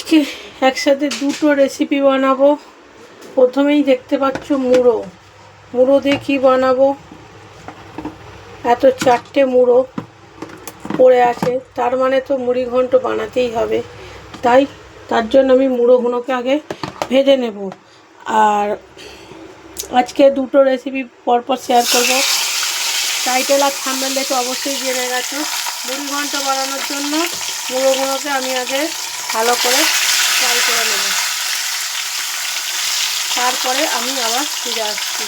আজকে একসাথে দুটো রেসিপি বানাবো। প্রথমেই দেখতে পাচ্ছ মুড়ো। মুড়ো দিয়ে কী বানাবো, এত চারটে মুড়ো পড়ে আছে, তার মানে তো মুড়ি ঘন্ট বানাতেই হবে। তার জন্য আমি মুড়োগুলোকে আগে ভেজে নেব। আর আজকে দুটো রেসিপি পরপর শেয়ার করব। টাইটেল আর থাম্বনেল দেখে অবশ্যই জেনে গেছো। মুড়ি ঘন্ট বানানোর জন্য মুড়োগুলোকে আমি আগে ভালো করে ফ্রাই করে নেব, তারপরে আমি আবার ফিরে আসছি।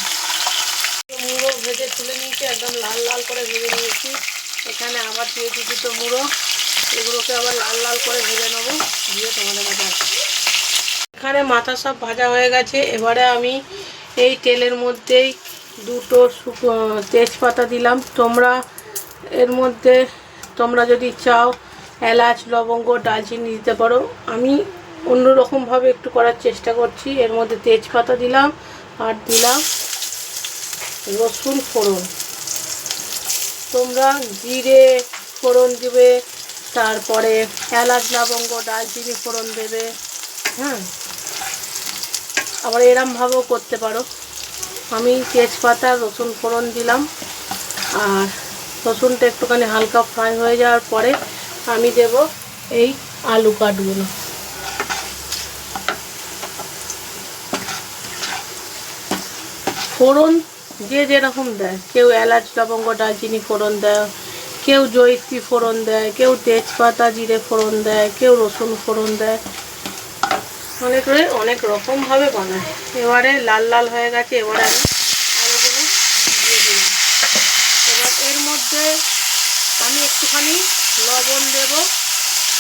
মুড়ো ভেজে তুলে নিয়েছি, একদম লাল লাল করে ভেজে নিয়েছি। এখানে আবার দিয়েছি দুটো মুড়ো, এগুলোকে আবার লাল লাল করে ভেজে নেবো, দিয়ে তোমাদের কাছে আসছি। এখানে মাথা সব ভাজা হয়ে গেছে। এবারে আমি এই তেলের মধ্যেই দুটো তেজপাতা দিলাম। এর মধ্যে তোমরা যদি চাও এলাচ, লবঙ্গ, দারচিনি দিতে পারো। আমি অন্যরকমভাবে একটু করার চেষ্টা করছি। এর মধ্যে তেজপাতা দিলাম আর দিলাম রসুন ফোড়ন। তোমরা জিরে ফোড়ন দিবে, তারপরে এলাচ, লবঙ্গ, দারচিনি ফোড়ন দেবে। হ্যাঁ, আবার এরমভাবেও করতে পারো। আমি তেজপাতা রসুন ফোড়ন দিলাম, আর রসুনটা একটুখানি হালকা ফ্রাই হয়ে যাওয়ার পরে আমি দেব এই আলু কাঠগুলো। ফোড়ন যে যেরকম দেয়, কেউ এলাচ, লবঙ্গ, দারচিনি ফোড়ন দেয়, কেউ জয়িত্রী ফোড়ন দেয়, কেউ তেজপাতা জিরে ফোড়ন দেয়, কেউ রসুন ফোড়ন দেয়। অনেক রকমভাবে বানায়। এবারে লাল লাল হয়ে গেছে, এবারে আমি আলুগুলো দিয়ে দিলাম। এবার এর মধ্যে আমি একটুখানি লবণ দেব,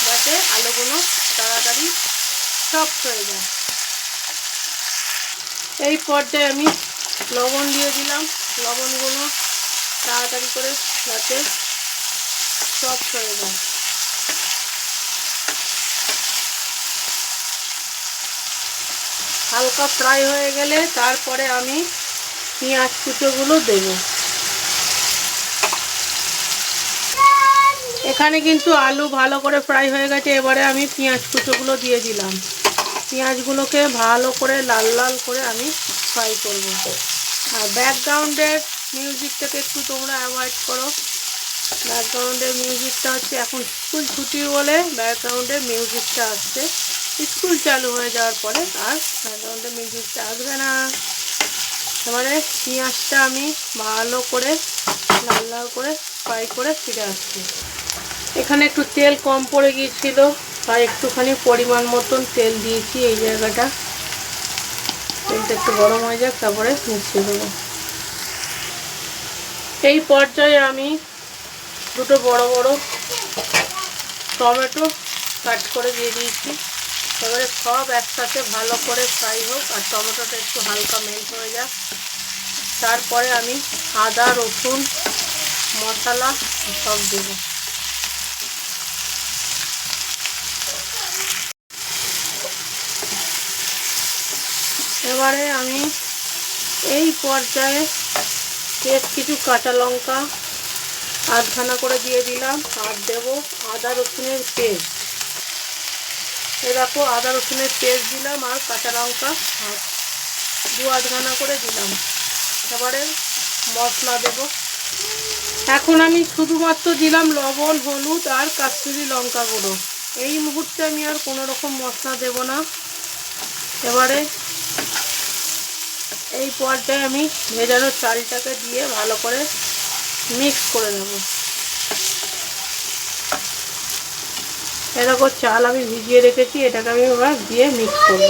যাতে আলুগুলো তাড়াতাড়ি সফট হয়ে যায়। এই পর্যায়ে আমি লবণ দিয়ে দিলাম। লবণগুলো তাড়াতাড়ি করে যাতে সফট হয়ে যায়। হালকা ফ্রাই হয়ে গেলে তারপরে আমি পেঁয়াজ কুচোগুলো দেব। এখানে কিন্তু আলু ভালো করে ফ্রাই হয়ে গেছে। এবারে আমি পেঁয়াজ কুচোগুলো দিয়ে দিলাম। পেঁয়াজগুলোকে ভালো করে লাল লাল করে আমি ফ্রাই করব। আর ব্যাকগ্রাউন্ডের মিউজিকটাকে একটু তোমরা অ্যাভয়েড করো। ব্যাকগ্রাউন্ডের মিউজিকটা হচ্ছে, এখন স্কুল ছুটি বলে ব্যাকগ্রাউন্ডের মিউজিকটা আসছে। স্কুল চালু হয়ে যাওয়ার পরে আর ব্যাকগ্রাউন্ডের মিউজিকটা আসবে না। এবারে পেঁয়াজটা আমি ভালো করে লাল লাল করে ফ্রাই করে ফিরে আসছি। এখানে একটু তেল কম পড়ে গিয়েছিল, আর একটুখানি পরিমাণ মতন তেল দিয়েছি। এই জায়গাটা তেলটা একটু গরম হয়ে যাক, তারপরে মিশিয়ে দেবো। এই পর্যায়ে আমি দুটো বড় বড় টমেটো কাট করে দিয়ে দিয়েছি। এবারে সব একসাথে ভালো করে ফ্রাই হোক, আর টমেটোটা একটু হালকা মেল্ট হয়ে যাক। তারপরে আমি আদা, রসুন, মশলা সব দেব। এবারে আমি এই পর্যায়ে বেশ কিছু কাঁচা লঙ্কা আধখানা করে দিয়ে দিলাম, আর দেব আদা রসুনের পেস্ট। এরকম আদা রসুনের পেস্ট দিলাম, আর কাঁচা লঙ্কা দু আধখানা করে দিলাম। এবারে মশলা দেব। এখন আমি শুধুমাত্র দিলাম লবণ, হলুদ আর কাশ্মীরি লঙ্কা গুঁড়ো। এই মুহূর্তে আমি আর কোনো রকম মশলা দেব না। এবারে এই পর্যায়ে আমি ভেজানো চালটাকে দিয়ে ভালো করে মিক্স করে নেব। এরকম চাল আমি ভিজিয়ে রেখেছি, এটাকে আমি এবার দিয়ে মিক্স করব।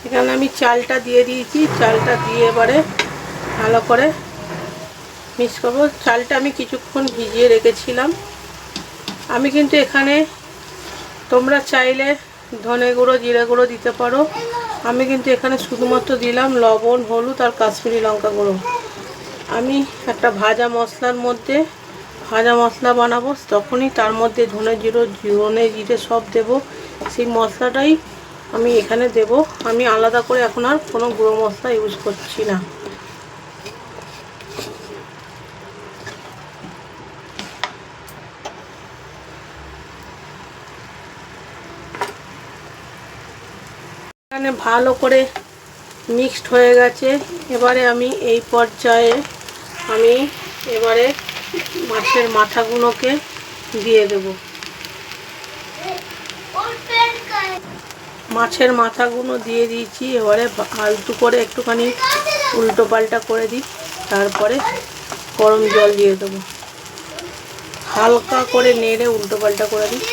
এখানে আমি চালটা দিয়ে দিয়েছি। চালটা দিয়ে এবারে ভালো করে মিক্স করব। চালটা আমি কিছুক্ষণ ভিজিয়ে রেখেছিলাম। আমি কিন্তু এখানে, তোমরা চাইলে ধনে গুঁড়ো, জিরে গুঁড়ো দিতে পারো। আমি কিন্তু এখানে শুধুমাত্র দিলাম লবণ, হলুদ আর কাশ্মীরি লঙ্কা গুঁড়ো। আমি একটা ভাজা মশলা বানাবো, তখনই তার মধ্যে ধনে জিরে সব দেব। সেই মশলাটাই আমি এখানে দেব। আমি আলাদা করে এখন আর কোনো গুঁড়ো মশলা ইউজ করছি না। এখানে ভালো করে মিক্সড হয়ে গেছে। এবারে আমি এই পর্যায়ে এবারে মাছের মাথাগুলোকে দিয়ে দেব। মাছের মাথাগুলো দিয়ে দিয়েছি। এবারে আলতু করে একটুখানি উল্টো পাল্টা করে দিই, তারপরে গরম জল দিয়ে দেবো। হালকা করে নেড়ে উল্টো পাল্টা করে দিই।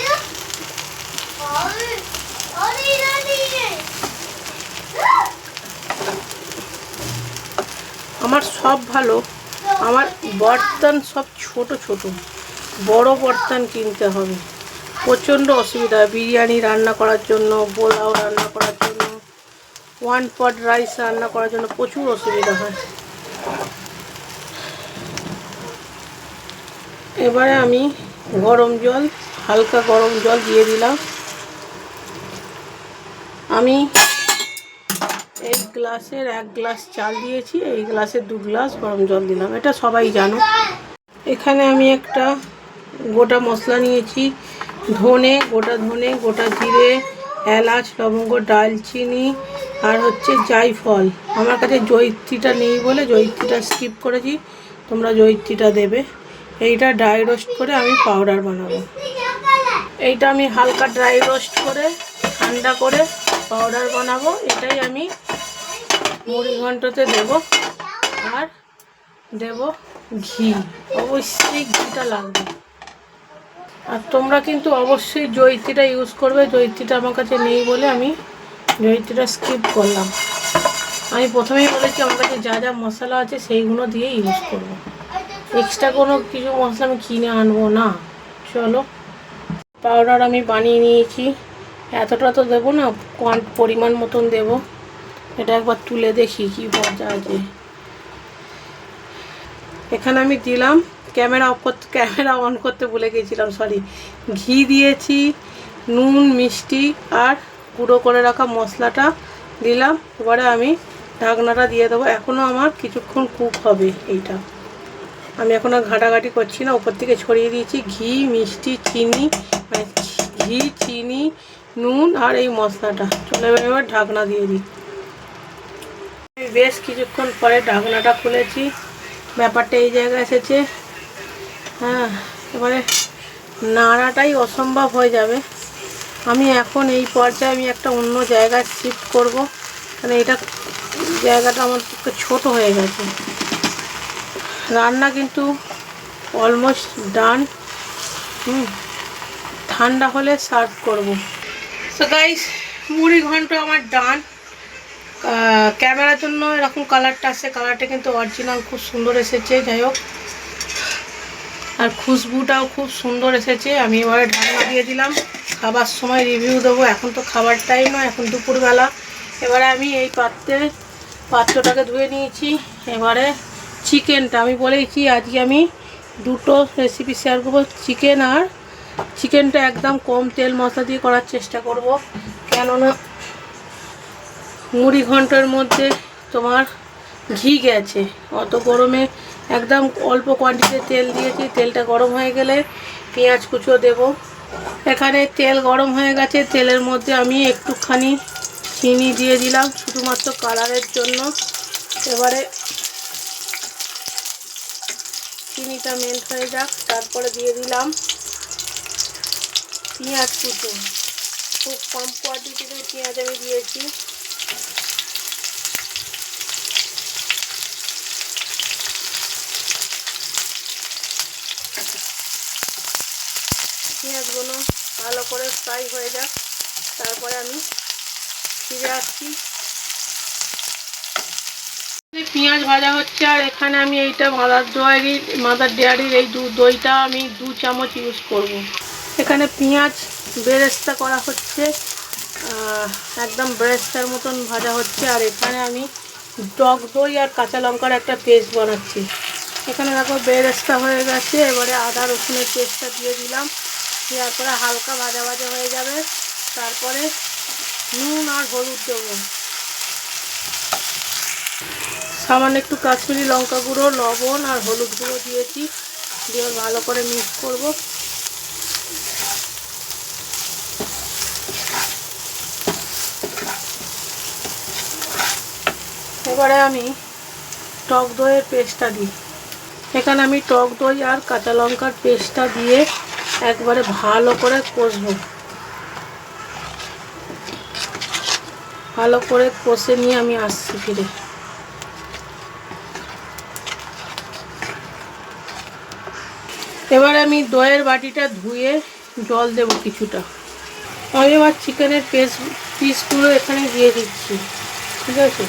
আমার সব ভালো, আমার বর্তন সব ছোট ছোট, বড় বর্তন কিনতে হবে। প্রচণ্ড অসুবিধা বিরিয়ানি রান্না করার জন্য, পোলাও রান্না করার জন্য, 1 পট রাইস রান্না করার জন্য প্রচুর অসুবিধা হয়। এবারে আমি হালকা গরম জল দিয়ে দিলাম। আমি এই গ্লাসের 1 গ্লাস চাল দিয়েছি, এই গ্লাসের 2 গ্লাস গরম জল দিলাম, এটা সবাই জানো। এখানে আমি একটা গোটা মশলা নিয়েছি, গোটা ধনে, গোটা জিরে, এলাচ, লবঙ্গ, দারচিনি আর হচ্ছে জায়ফল। আমার কাছে জয়িত্রীটা নেই বলে জয়িত্রীটা স্কিপ করেছি, তোমরা জয়িত্রীটা দেবে। এইটা ড্রাই রোস্ট করে আমি পাউডার বানাবো। এইটা আমি হালকা ড্রাই রোস্ট করে ঠান্ডা করে পাউডার বানাবো। এটাই আমি মুড়ি ঘন্টতে দেব। আর দেব ঘি, অবশ্যই ঘিটা লাগবে। আর তোমরা কিন্তু অবশ্যই জয়িত্রীটা ইউজ করবে। জয়িত্রীটা আমার কাছে নেই বলে আমি জয়িত্রীটা স্কিপ করলাম। আমি প্রথমেই বলেছি আমার কাছে যা যা মশলা আছে সেইগুলো দিয়ে ইউজ করব। এক্সট্রা কোনো কিছু মশলা আমি কিনে আনবো না। চলো, পাউডার আমি বানিয়ে নিয়েছি। এতটা তো দেবো না, পরিমাণ মতন দেব। এটা একবার তুলে দেখি কি মজা আছে। এখানে আমি দিলাম, ক্যামেরা অন করতে ভুলে গেছিলাম, সরি। ঘি দিয়েছি, নুন, মিষ্টি আর গুঁড়ো করে রাখা মশলাটা দিলাম। এবারে আমি ঢাকনাটা দিয়ে দেবো। এখনও আমার কিছুক্ষণ কুক হবে এইটা। আমি এখন আর ঘাটাঘাটি করছি না, উপর থেকে ছড়িয়ে দিয়েছি ঘি, মিষ্টি, চিনি, মানে ঘি, চিনি, নুন আর এই মশলাটা। চলে এবার ঢাকনা দিয়ে দিই। আমি বেশ কিছুক্ষণ পরে ঢাকনাটা খুলেছি, ব্যাপারটা এই জায়গায় এসেছে। হ্যাঁ, এবারে নাড়াটাই অসম্ভব হয়ে যাবে। আমি এখন এই পর্যায়ে আমি একটা অন্য জায়গায় শিফট করব, কারণ এটা জায়গাটা আমার পক্ষে ছোটো হয়ে গেছে। রান্না কিন্তু অলমোস্ট ডান। ঠান্ডা হলে সার্ভ করব। সো গাইস, মুড়ি ঘন্ট আমার ডান। ক্যামেরার জন্য এরকম কালারটা আসছে, কালারটা কিন্তু অরিজিনাল খুব সুন্দর এসেছে। যাই হোক, আর খুশবুটাও খুব সুন্দর এসেছে। আমি এবারে ঢাকনা দিয়ে দিলাম। খাবার সময় রিভিউ দেবো, এখন তো খাবার টাইম নয়, এখন দুপুরবেলা। এবারে আমি এই পাত্রটাকে ধুয়ে নিয়েছি। এবারে চিকেনটা আমি বলেছি আজকে আমি দুটো রেসিপি শেয়ার করবো, চিকেনটা একদম কম তেল মশলা দিয়ে করার চেষ্টা করব। কেননা মুড়ি ঘন্টের মধ্যে তোমার ঘি গেছে, অত গরমে একদম অল্প কোয়ান্টিটিতে তেল দিয়েছি। তেলটা গরম হয়ে গেলে পেঁয়াজ কুচো দেব। এখানে তেল গরম হয়ে গেছে, তেলের মধ্যে আমি একটুখানি চিনি দিয়ে দিলাম শুধুমাত্র কালারের জন্য। এবারে চিনিটা মেল্ট হয়ে যাক, তারপরে দিয়ে দিলাম পেঁয়াজ কুচো। খুব কম কোয়ান্টিটিতে পেঁয়াজ আমি দিয়েছি। পেঁয়াজগুলো ভালো করে ফ্রাই হয়ে যাক, তারপরে আমি ফিরে আসছি। পেঁয়াজ ভাজা হচ্ছে, আর এখানে আমি এইটা মাদার ডেয়ারির এই দইটা আমি 2 চামচ ইউজ করব। এখানে পেঁয়াজ বেরেস্তা করা হচ্ছে, একদম বেরেস্তার মতন ভাজা হচ্ছে। আর এখানে আমি টক দই আর কাঁচা লঙ্কার একটা পেস্ট বানাচ্ছি। এখানে দেখো বেরেস্তা হয়ে গেছে। এবারে আদা রসুনের পেস্টটা দিয়ে দিলাম, দেওয়ার পরে হালকা ভাজা ভাজা হয়ে যাবে। তারপরে নুন আর হলুদ দেবো, সামান্য একটু কাশ্মীরি লঙ্কা গুঁড়ো, লবণ আর হলুদ গুঁড়ো দিয়েছি। দিয়ে ভালো করে মিক্স করব। এবারে আমি টক দইয়ের পেস্টটা দিই। এখানে আমি টক দই আর কাঁচা লঙ্কার পেস্টটা দিয়ে একবারে ভালো করে কষবো। ভালো করে কষে নিয়ে আমি আসছি ফিরে। এবার আমি দইয়ের বাটিটা ধুয়ে জল দেব কিছুটা। আমি এবার চিকেনের পিসগুলো এখানে দিয়ে দিচ্ছি, ঠিক আছে।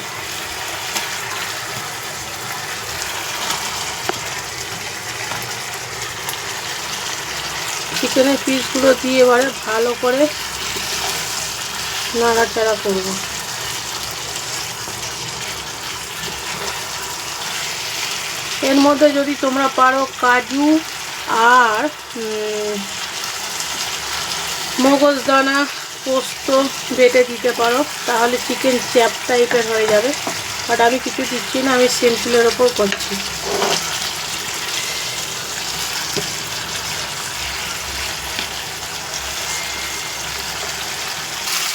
চিকেনের পিসগুলো দিয়ে এবারে ভালো করে নাড়াচাড়া করব। এর মধ্যে যদি তোমরা পারো কাজু আর মগজদানা পোস্ত বেটে দিতে পারো, তাহলে চিকেন চ্যাপ টাইপের হয়ে যাবে। বাট আমি কিছু দিচ্ছি না, আমি সিম্পলের ওপর করছি।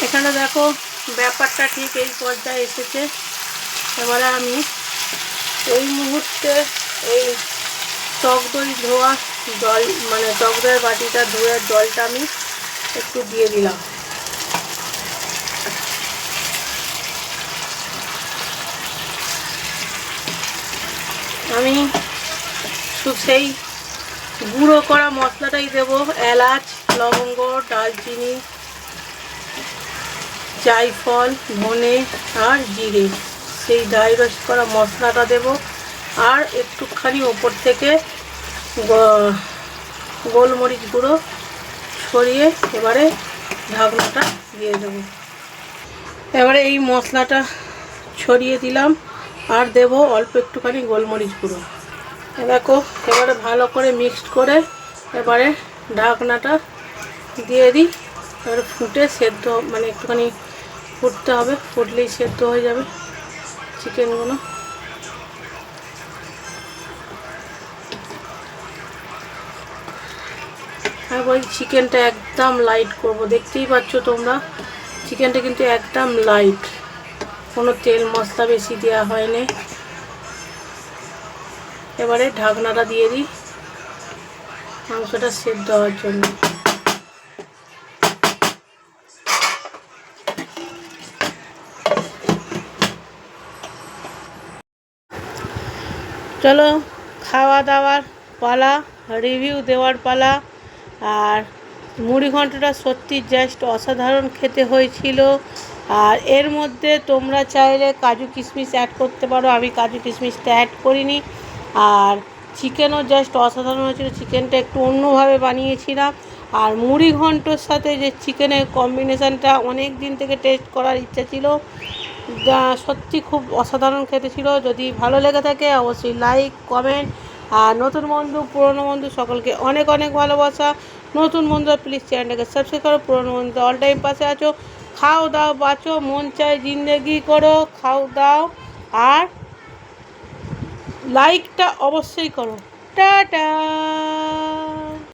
এখানে দেখো ব্যাপারটা ঠিক এই পর্যায়ে এসেছে। এবারে আমি এই মুহূর্তে এই টক দই ধোয়া জল, মানে টক দইয়ের বাটিটা ধোয়া জলটা আমি একটু দিয়ে দিলাম। আমি সেই গুঁড়ো করা মশলাটাই দেবো, এলাচ, লবঙ্গ, দারচিনি, জায়ফল, ধনে আর জিরে, সেই ড্রাই রোস্ট করা মশলাটা দেব। আর একটুখানি ওপর থেকে গোলমরিচ গুঁড়ো ছড়িয়ে এবারে ঢাকনাটা দিয়ে দেব। এবারে এই মশলাটা ছড়িয়ে দিলাম আর দেব অল্প একটুখানি গোলমরিচ গুঁড়ো। দেখো এবারে ভালো করে মিক্সড করে এবারে ঢাকনাটা দিয়ে দিই। এবারে ফুটে সেদ্ধ, মানে একটুখানি ফুটতে হবে, ফুটলেই সেদ্ধ হয়ে যাবে চিকেনগুলো। আর বলি চিকেনটা একদম লাইট করব, দেখতেই পাচ্ছ তোমরা চিকেনটা কিন্তু একদম লাইট, কোনো তেল মশলা বেশি দেওয়া হয়নি। এবারে ঢাকনাটা দিয়ে দিই মাংসটা সেদ্ধ হওয়ার জন্য। চলো খাওয়া দাওয়ার পালা, রিভিউ দেওয়ার পালা। আর মুড়ি ঘন্টটা সত্যি জাস্ট অসাধারণ খেতে হয়েছিল। আর এর মধ্যে তোমরা চাইলে কাজু কিশমিশ অ্যাড করতে পারো, আমি কাজু কিশমিশটা অ্যাড করিনি। আর চিকেনও জাস্ট অসাধারণ হয়েছিল, চিকেনটা একটু অন্যভাবে বানিয়েছিলাম। আর মুড়ি ঘন্টর সাথে যে চিকেনের কম্বিনেশানটা অনেক দিন থেকে টেস্ট করার ইচ্ছা ছিল, সত্যি খুব অসাধারণ খেতে ছিল। যদি ভালো লেগে থাকে অবশ্যই লাইক, কমেন্ট। আর নতুন বন্ধু পুরনো বন্ধু সকলকে অনেক অনেক ভালোবাসা। নতুন বন্ধুরা প্লিজ চ্যানেলটাকে সাবস্ক্রাইব করো, পুরনো বন্ধু অল টাইম পাশে আছো। খাও দাও বাঁচো, মন চায় জিন্দেগি করো, খাও দাও আর লাইকটা অবশ্যই করো। টাটা।